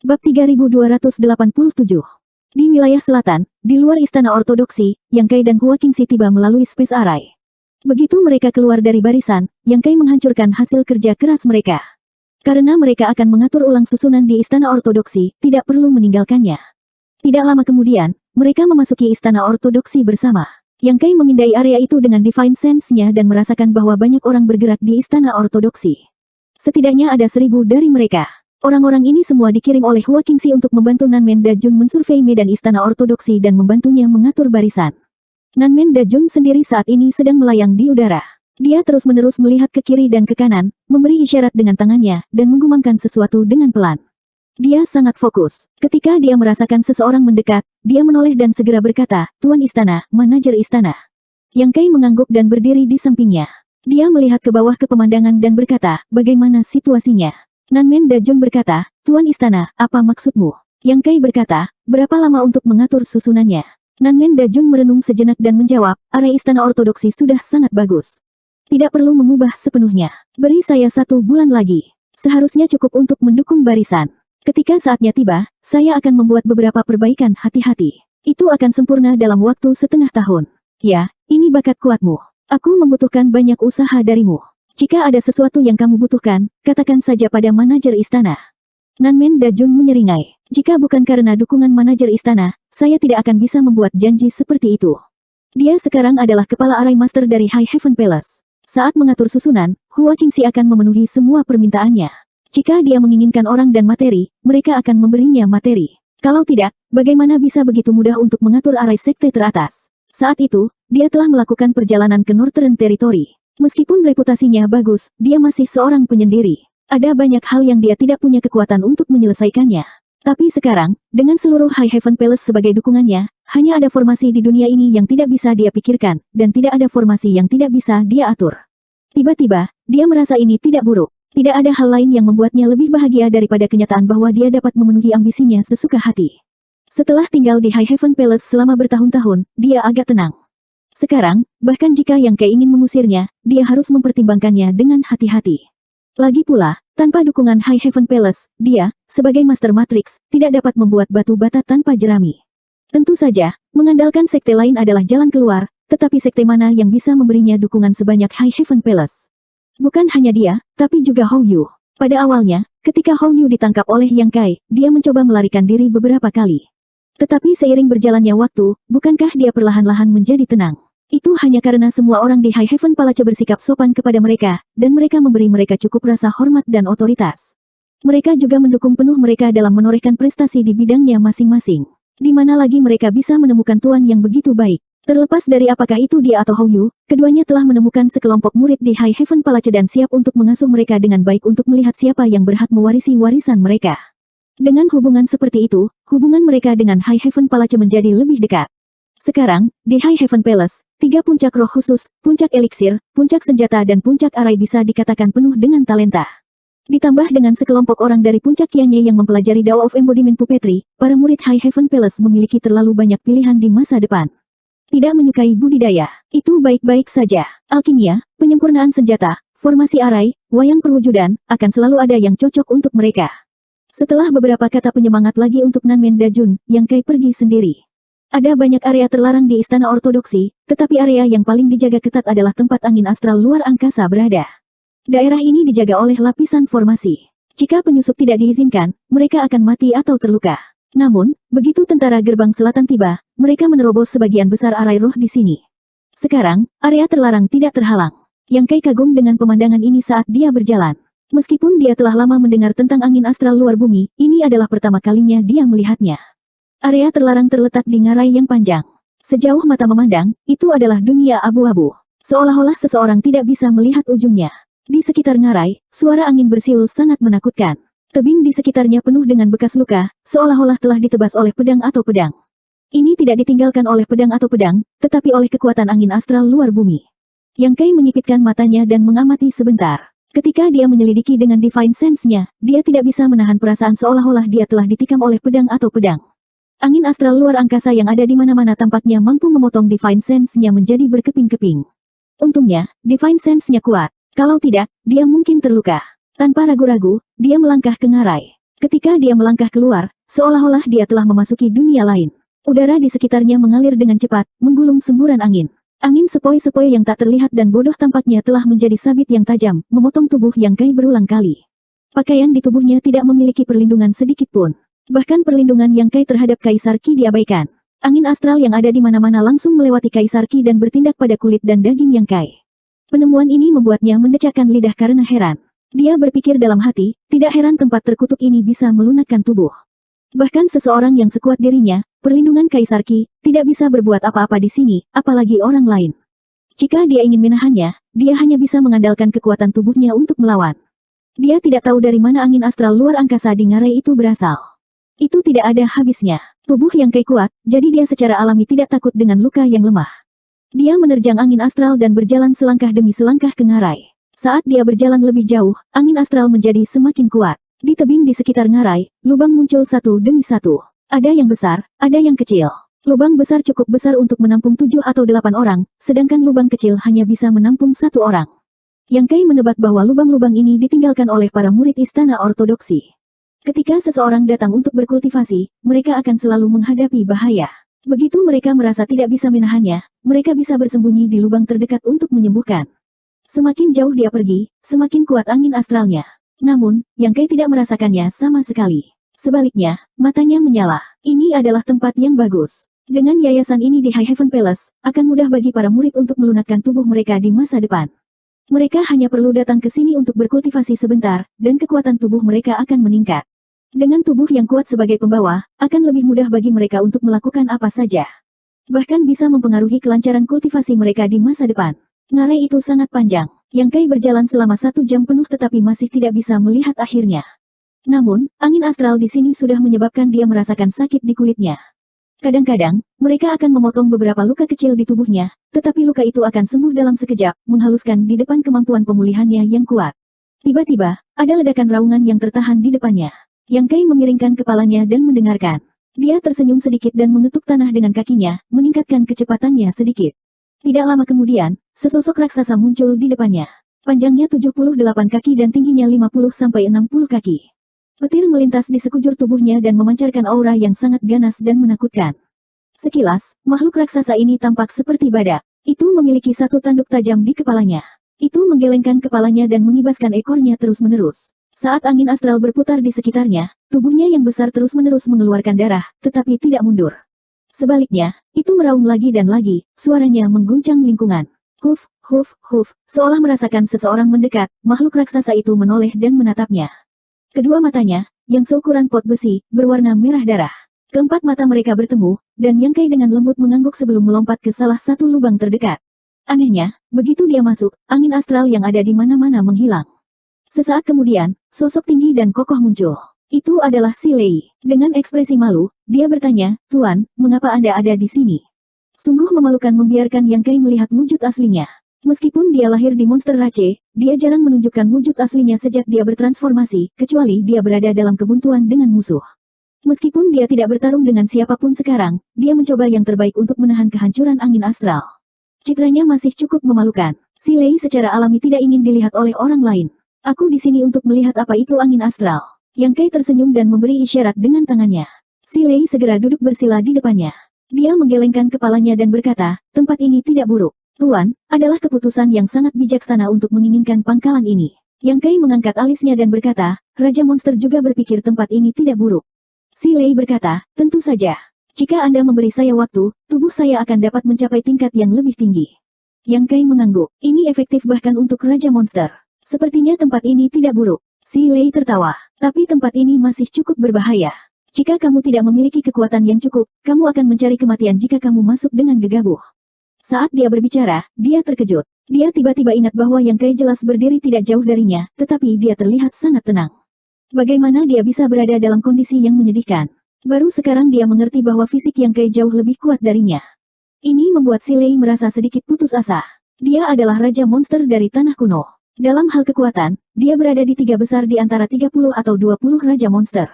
Bab 3287. Di wilayah selatan, di luar istana ortodoksi, Yang Kai dan Hua Qingxi tiba melalui Space Array. Begitu mereka keluar dari barisan, Yang Kai menghancurkan hasil kerja keras mereka. Karena mereka akan mengatur ulang susunan di istana ortodoksi, tidak perlu meninggalkannya. Tidak lama kemudian, mereka memasuki istana ortodoksi bersama. Yang Kai memindai area itu dengan Divine Sense-nya dan merasakan bahwa banyak orang bergerak di istana ortodoksi. Setidaknya ada 1000 dari mereka. Orang-orang ini semua dikirim oleh Hua Qingxi untuk membantu Nanmen Dajun mensurvei medan istana ortodoksi dan membantunya mengatur barisan. Nanmen Dajun sendiri saat ini sedang melayang di udara. Dia terus-menerus melihat ke kiri dan ke kanan, memberi isyarat dengan tangannya, dan menggumamkan sesuatu dengan pelan. Dia sangat fokus. Ketika dia merasakan seseorang mendekat, dia menoleh dan segera berkata, "Tuan Istana, manajer istana." Yang Kai mengangguk dan berdiri di sampingnya. Dia melihat ke bawah ke pemandangan dan berkata, "Bagaimana situasinya?" Nanmen Dajun berkata, "Tuan Istana, apa maksudmu?" Yang Kai berkata, "Berapa lama untuk mengatur susunannya?" Nanmen Dajun merenung sejenak dan menjawab, "Area istana ortodoksi sudah sangat bagus. Tidak perlu mengubah sepenuhnya. Beri saya 1 bulan lagi. Seharusnya cukup untuk mendukung barisan. Ketika saatnya tiba, saya akan membuat beberapa perbaikan hati-hati. Itu akan sempurna dalam waktu setengah tahun. Ya, ini bakat kuatmu. Aku membutuhkan banyak usaha darimu. Jika ada sesuatu yang kamu butuhkan, katakan saja pada manajer istana." Nanmen Dajun menyeringai. "Jika bukan karena dukungan manajer istana, saya tidak akan bisa membuat janji seperti itu." Dia sekarang adalah kepala Array Master dari High Heaven Palace. Saat mengatur susunan, Hua Qingxi akan memenuhi semua permintaannya. Jika dia menginginkan orang dan materi, mereka akan memberinya materi. Kalau tidak, bagaimana bisa begitu mudah untuk mengatur Array Sekte teratas? Saat itu, dia telah melakukan perjalanan ke Northern Territory. Meskipun reputasinya bagus, dia masih seorang penyendiri. Ada banyak hal yang dia tidak punya kekuatan untuk menyelesaikannya. Tapi sekarang, dengan seluruh High Heaven Palace sebagai dukungannya, hanya ada formasi di dunia ini yang tidak bisa dia pikirkan, dan tidak ada formasi yang tidak bisa dia atur. Tiba-tiba, dia merasa ini tidak buruk. Tidak ada hal lain yang membuatnya lebih bahagia daripada kenyataan bahwa dia dapat memenuhi ambisinya sesuka hati. Setelah tinggal di High Heaven Palace selama bertahun-tahun, dia agak tenang. Sekarang, bahkan jika Yang Kai ingin mengusirnya, dia harus mempertimbangkannya dengan hati-hati. Lagi pula, tanpa dukungan High Heaven Palace, dia, sebagai Master Matrix, tidak dapat membuat batu bata tanpa jerami. Tentu saja, mengandalkan sekte lain adalah jalan keluar, tetapi sekte mana yang bisa memberinya dukungan sebanyak High Heaven Palace? Bukan hanya dia, tapi juga Hou Yu. Pada awalnya, ketika Hou Yu ditangkap oleh Yang Kai, dia mencoba melarikan diri beberapa kali. Tetapi seiring berjalannya waktu, bukankah dia perlahan-lahan menjadi tenang? Itu hanya karena semua orang di High Heaven Palace bersikap sopan kepada mereka, dan mereka memberi mereka cukup rasa hormat dan otoritas. Mereka juga mendukung penuh mereka dalam menorehkan prestasi di bidangnya masing-masing. Di mana lagi mereka bisa menemukan tuan yang begitu baik? Terlepas dari apakah itu dia atau Hou Yu, keduanya telah menemukan sekelompok murid di High Heaven Palace dan siap untuk mengasuh mereka dengan baik untuk melihat siapa yang berhak mewarisi warisan mereka. Dengan hubungan seperti itu, hubungan mereka dengan High Heaven Palace menjadi lebih dekat. Sekarang, di High Heaven Palace, 3 puncak roh khusus, puncak eliksir, puncak senjata dan puncak arai bisa dikatakan penuh dengan talenta. Ditambah dengan sekelompok orang dari puncak Yanye yang mempelajari Dao of Embodiment Puppetry, para murid High Heaven Palace memiliki terlalu banyak pilihan di masa depan. Tidak menyukai budidaya, itu baik-baik saja. Alkimia, penyempurnaan senjata, formasi arai, wayang perwujudan, akan selalu ada yang cocok untuk mereka. Setelah beberapa kata penyemangat lagi untuk Nanmen Dajun, Yang Kai pergi sendiri. Ada banyak area terlarang di istana ortodoksi, tetapi area yang paling dijaga ketat adalah tempat angin astral luar angkasa berada. Daerah ini dijaga oleh lapisan formasi. Jika penyusup tidak diizinkan, mereka akan mati atau terluka. Namun, begitu tentara gerbang selatan tiba, mereka menerobos sebagian besar arai roh di sini. Sekarang, area terlarang tidak terhalang. Yang Kai kagum dengan pemandangan ini saat dia berjalan. Meskipun dia telah lama mendengar tentang angin astral luar bumi, ini adalah pertama kalinya dia melihatnya. Area terlarang terletak di ngarai yang panjang. Sejauh mata memandang, itu adalah dunia abu-abu. Seolah-olah seseorang tidak bisa melihat ujungnya. Di sekitar ngarai, suara angin bersiul sangat menakutkan. Tebing di sekitarnya penuh dengan bekas luka, seolah-olah telah ditebas oleh pedang atau pedang. Ini tidak ditinggalkan oleh pedang atau pedang, tetapi oleh kekuatan angin astral luar bumi. Yang Kai menyipitkan matanya dan mengamati sebentar. Ketika dia menyelidiki dengan Divine Sense-nya, dia tidak bisa menahan perasaan seolah-olah dia telah ditikam oleh pedang atau pedang. Angin astral luar angkasa yang ada di mana-mana tampaknya mampu memotong Divine Sense-nya menjadi berkeping-keping. Untungnya, Divine Sense-nya kuat. Kalau tidak, dia mungkin terluka. Tanpa ragu-ragu, dia melangkah ke ngarai. Ketika dia melangkah keluar, seolah-olah dia telah memasuki dunia lain. Udara di sekitarnya mengalir dengan cepat, menggulung semburan angin. Angin sepoi-sepoi yang tak terlihat dan bodoh tampaknya telah menjadi sabit yang tajam, memotong tubuh Yang Kai berulang kali. Pakaian di tubuhnya tidak memiliki perlindungan sedikit pun. Bahkan perlindungan Yang Kai terhadap Kaisar Qi diabaikan. Angin astral yang ada di mana-mana langsung melewati Kaisar Qi dan bertindak pada kulit dan daging Yang Kai. Penemuan ini membuatnya mendecakkan lidah karena heran. Dia berpikir dalam hati, tidak heran tempat terkutuk ini bisa melunakkan tubuh. Bahkan seseorang yang sekuat dirinya, perlindungan Kaisar Qi, tidak bisa berbuat apa-apa di sini, apalagi orang lain. Jika dia ingin menahannya, dia hanya bisa mengandalkan kekuatan tubuhnya untuk melawan. Dia tidak tahu dari mana angin astral luar angkasa di ngarai itu berasal. Itu tidak ada habisnya. Tubuh Yang Kai kuat, jadi dia secara alami tidak takut dengan luka yang lemah. Dia menerjang angin astral dan berjalan selangkah demi selangkah ke ngarai. Saat dia berjalan lebih jauh, angin astral menjadi semakin kuat. Di tebing di sekitar ngarai, lubang muncul satu demi satu. Ada yang besar, ada yang kecil. Lubang besar cukup besar untuk menampung 7 atau 8 orang, sedangkan lubang kecil hanya bisa menampung 1 orang. Yang Kai menebak bahwa lubang-lubang ini ditinggalkan oleh para murid istana ortodoksi. Ketika seseorang datang untuk berkultivasi, mereka akan selalu menghadapi bahaya. Begitu mereka merasa tidak bisa menahannya, mereka bisa bersembunyi di lubang terdekat untuk menyembuhkan. Semakin jauh dia pergi, semakin kuat angin astralnya. Namun, Yang Kai tidak merasakannya sama sekali. Sebaliknya, matanya menyala. Ini adalah tempat yang bagus. Dengan yayasan ini di High Heaven Palace, akan mudah bagi para murid untuk melunakkan tubuh mereka di masa depan. Mereka hanya perlu datang ke sini untuk berkultivasi sebentar, dan kekuatan tubuh mereka akan meningkat. Dengan tubuh yang kuat sebagai pembawa, akan lebih mudah bagi mereka untuk melakukan apa saja. Bahkan bisa mempengaruhi kelancaran kultivasi mereka di masa depan. Ngarai itu sangat panjang. Yang Kai berjalan selama 1 jam penuh tetapi masih tidak bisa melihat akhirnya. Namun, angin astral di sini sudah menyebabkan dia merasakan sakit di kulitnya. Kadang-kadang, mereka akan memotong beberapa luka kecil di tubuhnya, tetapi luka itu akan sembuh dalam sekejap, menghaluskan di depan kemampuan pemulihannya yang kuat. Tiba-tiba, ada ledakan raungan yang tertahan di depannya. Yang Kai memiringkan kepalanya dan mendengarkan. Dia tersenyum sedikit dan mengetuk tanah dengan kakinya, meningkatkan kecepatannya sedikit. Tidak lama kemudian, sesosok raksasa muncul di depannya. Panjangnya 78 kaki dan tingginya 50-60 kaki. Petir melintas di sekujur tubuhnya dan memancarkan aura yang sangat ganas dan menakutkan. Sekilas, makhluk raksasa ini tampak seperti badak. Itu memiliki 1 tanduk tajam di kepalanya. Itu menggelengkan kepalanya dan mengibaskan ekornya terus-menerus. Saat angin astral berputar di sekitarnya, tubuhnya yang besar terus-menerus mengeluarkan darah, tetapi tidak mundur. Sebaliknya, itu meraung lagi dan lagi, suaranya mengguncang lingkungan. Huf, huf, huf, seolah merasakan seseorang mendekat, makhluk raksasa itu menoleh dan menatapnya. Kedua matanya, yang seukuran pot besi, berwarna merah darah. Keempat mata mereka bertemu, dan Yang Kai dengan lembut mengangguk sebelum melompat ke salah satu lubang terdekat. Anehnya, begitu dia masuk, angin astral yang ada di mana-mana menghilang. Sesaat kemudian, sosok tinggi dan kokoh muncul. Itu adalah Si Lei. Dengan ekspresi malu, dia bertanya, "Tuan, mengapa Anda ada di sini?" Sungguh memalukan membiarkan Yang Kai melihat wujud aslinya. Meskipun dia lahir di monster race, dia jarang menunjukkan wujud aslinya sejak dia bertransformasi, kecuali dia berada dalam kebuntuan dengan musuh. Meskipun dia tidak bertarung dengan siapapun sekarang, dia mencoba yang terbaik untuk menahan kehancuran angin astral. Citranya masih cukup memalukan. Si Lei secara alami tidak ingin dilihat oleh orang lain. "Aku di sini untuk melihat apa itu angin astral." Yang Kai tersenyum dan memberi isyarat dengan tangannya. Si Lei segera duduk bersila di depannya. Dia menggelengkan kepalanya dan berkata, "Tempat ini tidak buruk. Tuan, adalah keputusan yang sangat bijaksana untuk menginginkan pangkalan ini." Yang Kai mengangkat alisnya dan berkata, "Raja Monster juga berpikir tempat ini tidak buruk." Si Lei berkata, "Tentu saja. Jika Anda memberi saya waktu, tubuh saya akan dapat mencapai tingkat yang lebih tinggi." Yang Kai mengangguk. Ini efektif bahkan untuk Raja Monster. Sepertinya tempat ini tidak buruk. Si Lei tertawa. Tapi tempat ini masih cukup berbahaya. Jika kamu tidak memiliki kekuatan yang cukup, kamu akan mencari kematian jika kamu masuk dengan gegabah. Saat dia berbicara, dia terkejut. Dia tiba-tiba ingat bahwa Yang Kai jelas berdiri tidak jauh darinya, tetapi dia terlihat sangat tenang. Bagaimana dia bisa berada dalam kondisi yang menyedihkan? Baru sekarang dia mengerti bahwa fisik Yang Kai jauh lebih kuat darinya. Ini membuat Si Lei merasa sedikit putus asa. Dia adalah Raja Monster dari Tanah Kuno. Dalam hal kekuatan, dia berada di 3 besar di antara 30 atau 20 Raja Monster.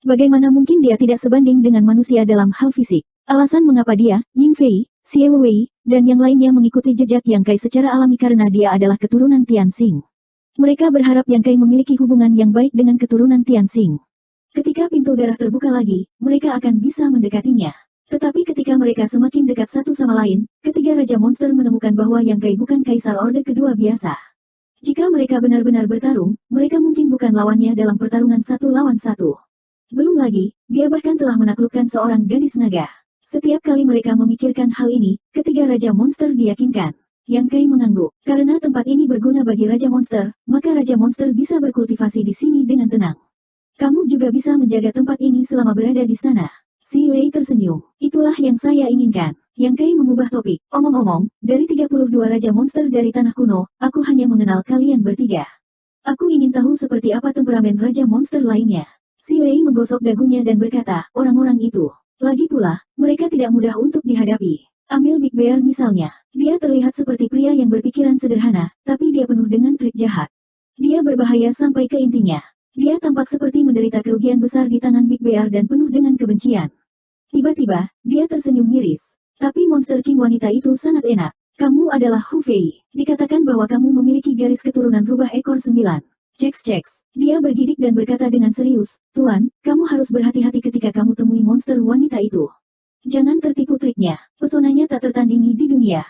Bagaimana mungkin dia tidak sebanding dengan manusia dalam hal fisik? Alasan mengapa dia, Ying Fei, Xie Wei, dan yang lainnya mengikuti jejak Yang Kai secara alami karena dia adalah keturunan Tianxing. Mereka berharap Yang Kai memiliki hubungan yang baik dengan keturunan Tianxing. Ketika pintu darah terbuka lagi, mereka akan bisa mendekatinya. Tetapi ketika mereka semakin dekat satu sama lain, ketiga Raja Monster menemukan bahwa Yang Kai bukan Kaisar Orde Kedua biasa. Jika mereka benar-benar bertarung, mereka mungkin bukan lawannya dalam pertarungan satu lawan satu. Belum lagi, dia bahkan telah menaklukkan seorang gadis naga. Setiap kali mereka memikirkan hal ini, ketiga Raja Monster diyakinkan. Yang Kai mengangguk. Karena tempat ini berguna bagi Raja Monster, maka Raja Monster bisa berkultivasi di sini dengan tenang. Kamu juga bisa menjaga tempat ini selama berada di sana. Si Lei tersenyum. Itulah yang saya inginkan. Yang Kai mengubah topik. Omong-omong, dari 32 Raja Monster dari Tanah Kuno, aku hanya mengenal kalian bertiga. Aku ingin tahu seperti apa temperamen Raja Monster lainnya. Si Lei menggosok dagunya dan berkata, orang-orang itu. Lagi pula, mereka tidak mudah untuk dihadapi. Ambil Big Bear misalnya. Dia terlihat seperti pria yang berpikiran sederhana, tapi dia penuh dengan trik jahat. Dia berbahaya sampai ke intinya. Dia tampak seperti menderita kerugian besar di tangan Big Bear dan penuh dengan kebencian. Tiba-tiba, dia tersenyum miris. Tapi Monster King wanita itu sangat enak. Kamu adalah Hu Fei. Dikatakan bahwa kamu memiliki garis keturunan rubah ekor 9. Ceks. Dia bergidik dan berkata dengan serius, Tuan, kamu harus berhati-hati ketika kamu temui monster wanita itu. Jangan tertipu triknya. Pesonanya tak tertandingi di dunia.